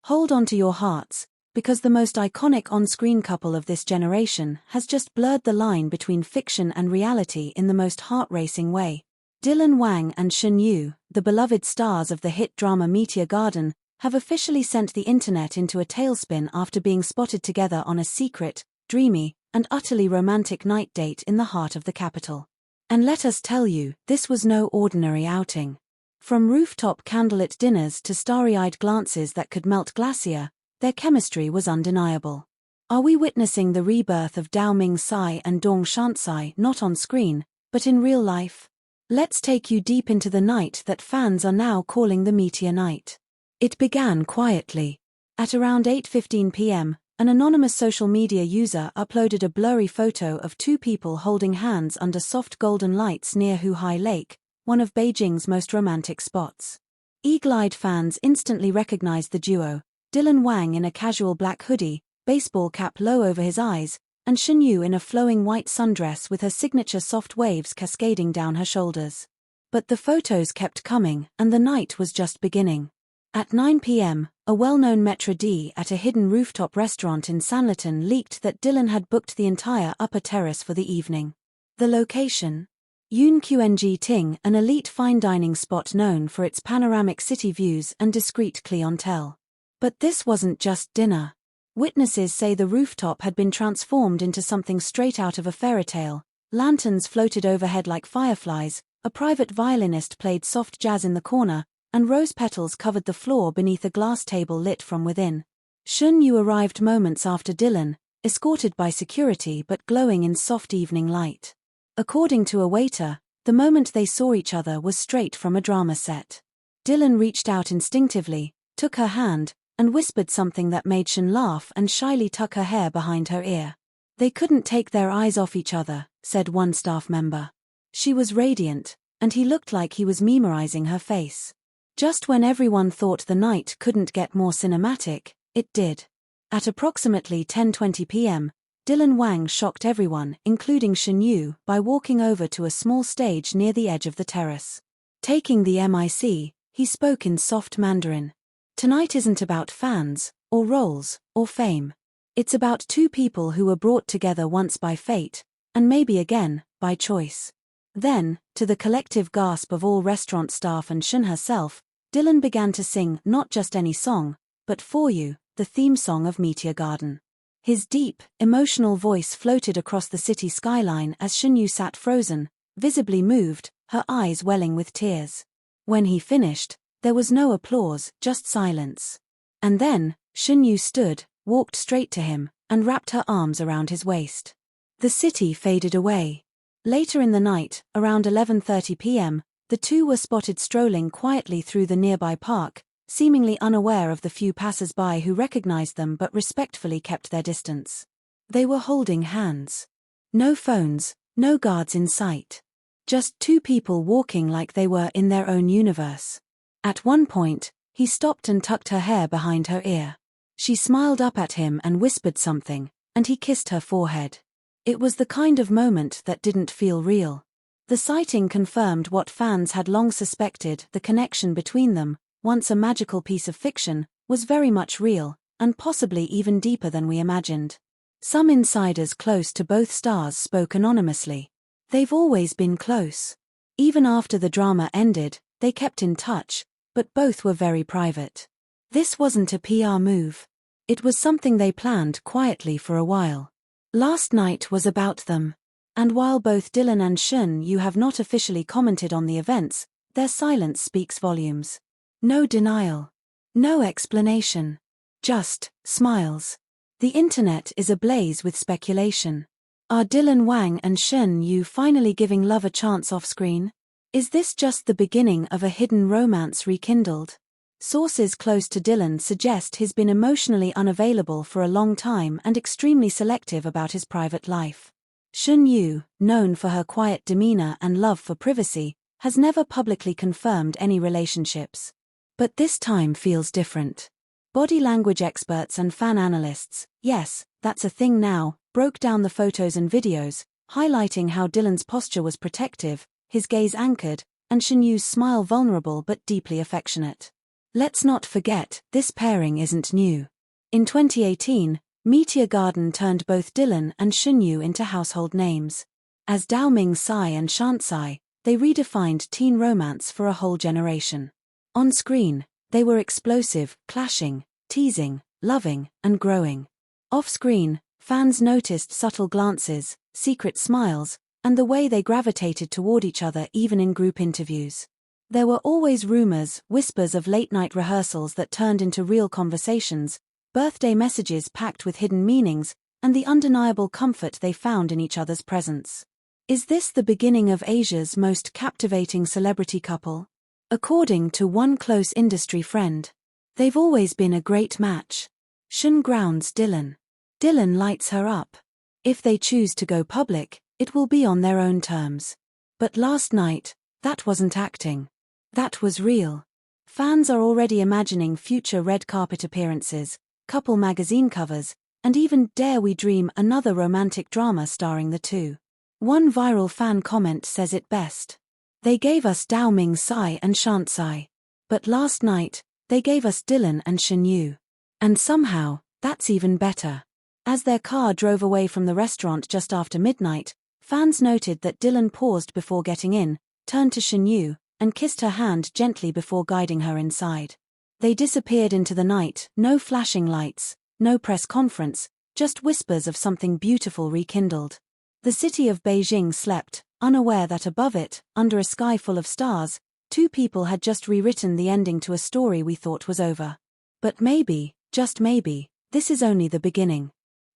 Hold on to your hearts, because the most iconic on-screen couple of this generation has just blurred the line between fiction and reality in the most heart-racing way. Dylan Wang and Shen Yu, the beloved stars of the hit drama Meteor Garden, have officially sent the internet into a tailspin after being spotted together on a secret, dreamy, and utterly romantic night date in the heart of the capital. And let us tell you, this was no ordinary outing. From rooftop candlelit dinners to starry-eyed glances that could melt glacier, their chemistry was undeniable. Are we witnessing the rebirth of Dao Ming Tsai and Dong Shansai not on screen, but in real life? Let's take you deep into the night that fans are now calling the Meteor Night. It began quietly. At around 8:15 p.m., an anonymous social media user uploaded a blurry photo of two people holding hands under soft golden lights near Huhai Lake, one of Beijing's most romantic spots. Eagle-eyed fans instantly recognized the duo, Dylan Wang in a casual black hoodie, baseball cap low over his eyes, and Shen Yu in a flowing white sundress with her signature soft waves cascading down her shoulders. But the photos kept coming, and the night was just beginning. At 9 p.m., a well-known Maître d' at a hidden rooftop restaurant in Sanlitun leaked that Dylan had booked the entire upper terrace for the evening. The location? Yun Qng Ting, an elite fine dining spot known for its panoramic city views and discreet clientele. But this wasn't just dinner. Witnesses say the rooftop had been transformed into something straight out of a fairy tale. Lanterns floated overhead like fireflies, a private violinist played soft jazz in the corner, and rose petals covered the floor beneath a glass table lit from within. Shen Yu arrived moments after Dylan, escorted by security but glowing in soft evening light. According to a waiter, the moment they saw each other was straight from a drama set. Dylan reached out instinctively, took her hand, and whispered something that made Shen laugh and shyly tuck her hair behind her ear. They couldn't take their eyes off each other, said one staff member. She was radiant, and he looked like he was memorizing her face. Just when everyone thought the night couldn't get more cinematic, it did. At approximately 10:20 p.m., Dylan Wang shocked everyone, including Shen Yu, by walking over to a small stage near the edge of the terrace. Taking the mic, he spoke in soft Mandarin. Tonight isn't about fans, or roles, or fame. It's about two people who were brought together once by fate, and maybe again, by choice. Then, to the collective gasp of all restaurant staff and Shen herself, Dylan began to sing not just any song, but For You, the theme song of Meteor Garden. His deep, emotional voice floated across the city skyline as Shen Yu sat frozen, visibly moved, her eyes welling with tears. When he finished, there was no applause, just silence. And then, Shen Yu stood, walked straight to him, and wrapped her arms around his waist. The city faded away. Later in the night, around 11:30 p.m., the two were spotted strolling quietly through the nearby park, seemingly unaware of the few passers-by who recognized them but respectfully kept their distance. They were holding hands. No phones, no guards in sight. Just two people walking like they were in their own universe. At one point, he stopped and tucked her hair behind her ear. She smiled up at him and whispered something, and he kissed her forehead. It was the kind of moment that didn't feel real. The sighting confirmed what fans had long suspected: the connection between them, once a magical piece of fiction, was very much real, and possibly even deeper than we imagined. Some insiders close to both stars spoke anonymously. They've always been close. Even after the drama ended, they kept in touch, but both were very private. This wasn't a PR move. It was something they planned quietly for a while. Last night was about them. And while both Dylan and Shen Yu have not officially commented on the events, their silence speaks volumes. No denial. No explanation. Just smiles. The internet is ablaze with speculation. Are Dylan Wang and Shen Yu finally giving love a chance off-screen? Is this just the beginning of a hidden romance rekindled? Sources close to Dylan suggest he's been emotionally unavailable for a long time and extremely selective about his private life. Shen Yu, known for her quiet demeanor and love for privacy, has never publicly confirmed any relationships. But this time feels different. Body language experts and fan analysts, yes, that's a thing now, broke down the photos and videos, highlighting how Dylan's posture was protective, his gaze anchored, and Shen Yu's smile vulnerable but deeply affectionate. Let's not forget, this pairing isn't new. In 2018, Meteor Garden turned both Dylan and Shenyu into household names. As Dao Ming Sai and Shansai, they redefined teen romance for a whole generation. On screen, they were explosive, clashing, teasing, loving, and growing. Off-screen, fans noticed subtle glances, secret smiles, and the way they gravitated toward each other even in group interviews. There were always rumors, whispers of late-night rehearsals that turned into real conversations, birthday messages packed with hidden meanings, and the undeniable comfort they found in each other's presence. Is this the beginning of Asia's most captivating celebrity couple? According to one close industry friend, they've always been a great match. SHEN grounds Dylan. Dylan lights her up. If they choose to go public, it will be on their own terms. But last night, that wasn't acting. That was real. Fans are already imagining future red carpet appearances, couple magazine covers, and even dare we dream another romantic drama starring the two. One viral fan comment says it best. They gave us Dao Ming Sai and Shansai. But last night, they gave us Dylan and Shenyu. And somehow, that's even better. As their car drove away from the restaurant just after midnight, fans noted that Dylan paused before getting in, turned to Shenyu, and kissed her hand gently before guiding her inside. They disappeared into the night, no flashing lights, no press conference, just whispers of something beautiful rekindled. The city of Beijing slept, unaware that above it, under a sky full of stars, two people had just rewritten the ending to a story we thought was over. But maybe, just maybe, this is only the beginning.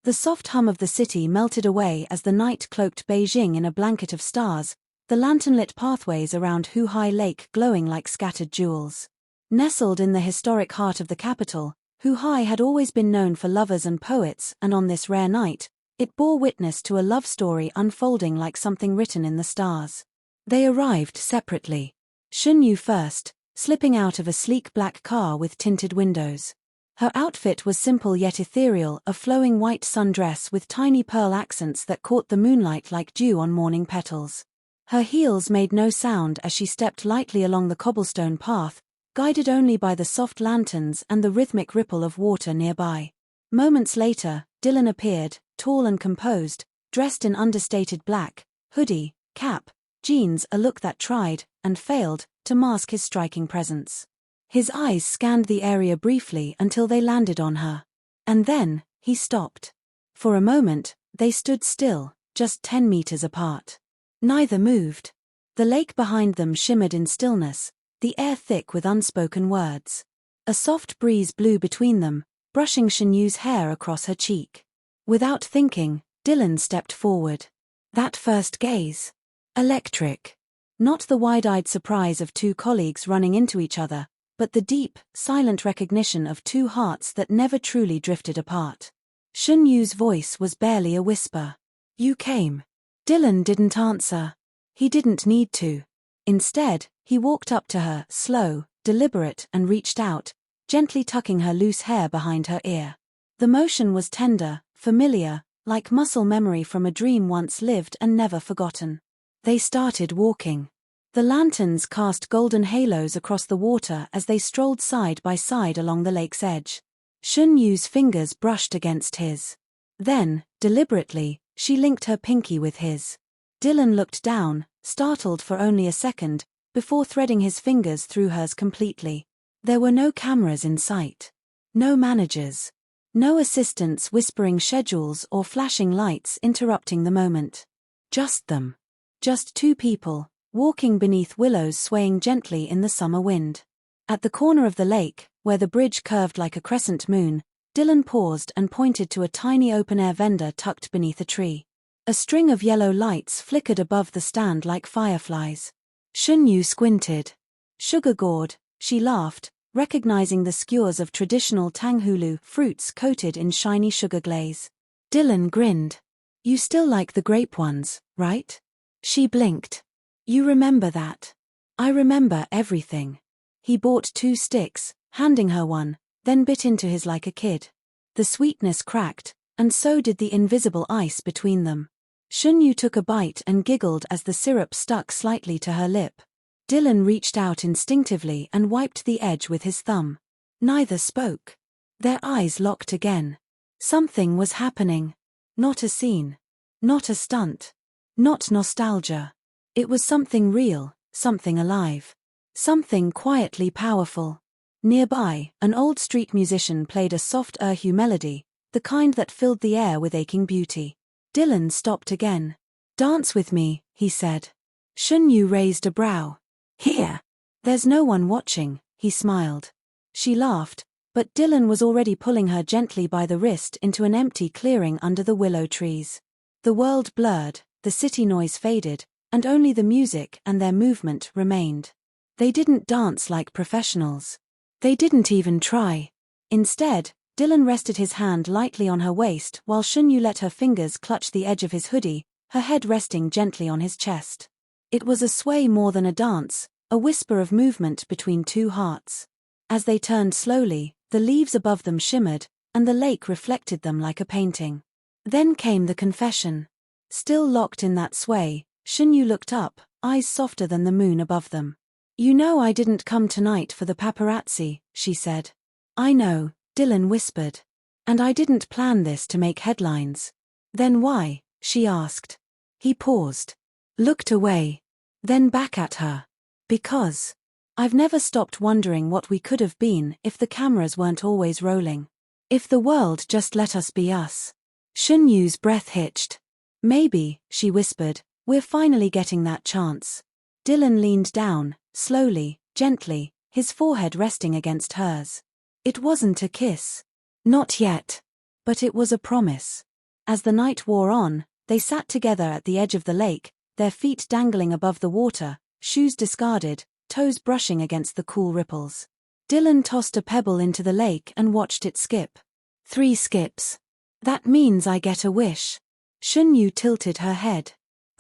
The soft hum of the city melted away as the night cloaked Beijing in a blanket of stars, the lantern-lit pathways around Huhai Lake glowing like scattered jewels. Nestled in the historic heart of the capital, Huhai had always been known for lovers and poets, and on this rare night, it bore witness to a love story unfolding like something written in the stars. They arrived separately. Shenyu first, slipping out of a sleek black car with tinted windows. Her outfit was simple yet ethereal, a flowing white sundress with tiny pearl accents that caught the moonlight like dew on morning petals. Her heels made no sound as she stepped lightly along the cobblestone path, guided only by the soft lanterns and the rhythmic ripple of water nearby. Moments later, Dylan appeared, tall and composed, dressed in understated black, hoodie, cap, jeans, a look that tried, and failed, to mask his striking presence. His eyes scanned the area briefly until they landed on her. And then, he stopped. For a moment, they stood still, just 10 meters apart. Neither moved. The lake behind them shimmered in stillness, the air thick with unspoken words. A soft breeze blew between them, brushing Shenyu's hair across her cheek. Without thinking, Dylan stepped forward. That first gaze. Electric. Not the wide-eyed surprise of two colleagues running into each other, but the deep, silent recognition of two hearts that never truly drifted apart. Shenyu's voice was barely a whisper. "You came." Dylan didn't answer. He didn't need to. Instead, he walked up to her, slow, deliberate, and reached out, gently tucking her loose hair behind her ear. The motion was tender, familiar, like muscle memory from a dream once lived and never forgotten. They started walking. The lanterns cast golden halos across the water as they strolled side by side along the lake's edge. Shenyu's fingers brushed against his. Then, deliberately, she linked her pinky with his. Dylan looked down, startled for only a second, before threading his fingers through hers completely. There were no cameras in sight. No managers. No assistants whispering schedules or flashing lights interrupting the moment. Just them. Just two people, walking beneath willows swaying gently in the summer wind. At the corner of the lake, where the bridge curved like a crescent moon, Dylan paused and pointed to a tiny open-air vendor tucked beneath a tree. A string of yellow lights flickered above the stand like fireflies. Shenyu squinted. Sugar gourd, she laughed, recognizing the skewers of traditional tanghulu fruits coated in shiny sugar glaze. Dylan grinned. "You still like the grape ones, right?" She blinked. "You remember that?" "I remember everything." He bought 2 sticks, handing her one, then bit into his like a kid. The sweetness cracked, and so did the invisible ice between them. Shenyu took a bite and giggled as the syrup stuck slightly to her lip. Dylan reached out instinctively and wiped the edge with his thumb. Neither spoke. Their eyes locked again. Something was happening. Not a scene. Not a stunt. Not nostalgia. It was something real, something alive. Something quietly powerful. Nearby, an old street musician played a soft erhu melody, the kind that filled the air with aching beauty. Dylan stopped again. "Dance with me," he said. Shen Yu raised a brow. "Here." "There's no one watching," he smiled. She laughed, but Dylan was already pulling her gently by the wrist into an empty clearing under the willow trees. The world blurred, the city noise faded, and only the music and their movement remained. They didn't dance like professionals. They didn't even try. Instead, Dylan rested his hand lightly on her waist while Shen Yu let her fingers clutch the edge of his hoodie, her head resting gently on his chest. It was a sway more than a dance, a whisper of movement between two hearts. As they turned slowly, the leaves above them shimmered, and the lake reflected them like a painting. Then came the confession. Still locked in that sway, Shen Yu looked up, eyes softer than the moon above them. "You know I didn't come tonight for the paparazzi," she said. "I know," Dylan whispered. "And I didn't plan this to make headlines." "Then why?" she asked. He paused. Looked away. Then back at her. "Because I've never stopped wondering what we could have been if the cameras weren't always rolling. If the world just let us be us." Shen Yu's breath hitched. "Maybe," she whispered, "we're finally getting that chance." Dylan leaned down, slowly, gently, his forehead resting against hers. It wasn't a kiss. Not yet. But it was a promise. As the night wore on, they sat together at the edge of the lake, their feet dangling above the water, shoes discarded, toes brushing against the cool ripples. Dylan tossed a pebble into the lake and watched it skip. 3 skips. "That means I get a wish." Shen Yu tilted her head.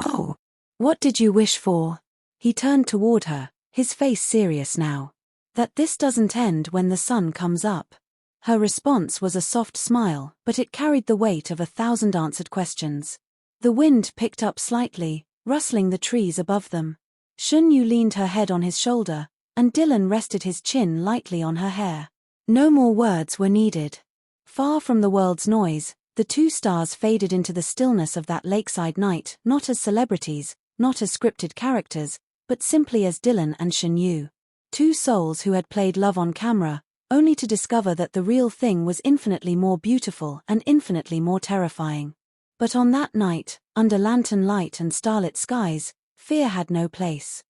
"Oh. What did you wish for?" He turned toward her, his face serious now. "That this doesn't end when the sun comes up." Her response was a soft smile, but it carried the weight of 1,000 answered questions. The wind picked up slightly, rustling the trees above them. Shen Yu leaned her head on his shoulder, and Dylan rested his chin lightly on her hair. No more words were needed. Far from the world's noise, the 2 stars faded into the stillness of that lakeside night, not as celebrities, not as scripted characters, but simply as Dylan and Shen Yu. 2 souls who had played love on camera, only to discover that the real thing was infinitely more beautiful and infinitely more terrifying. But on that night, under lantern light and starlit skies, fear had no place.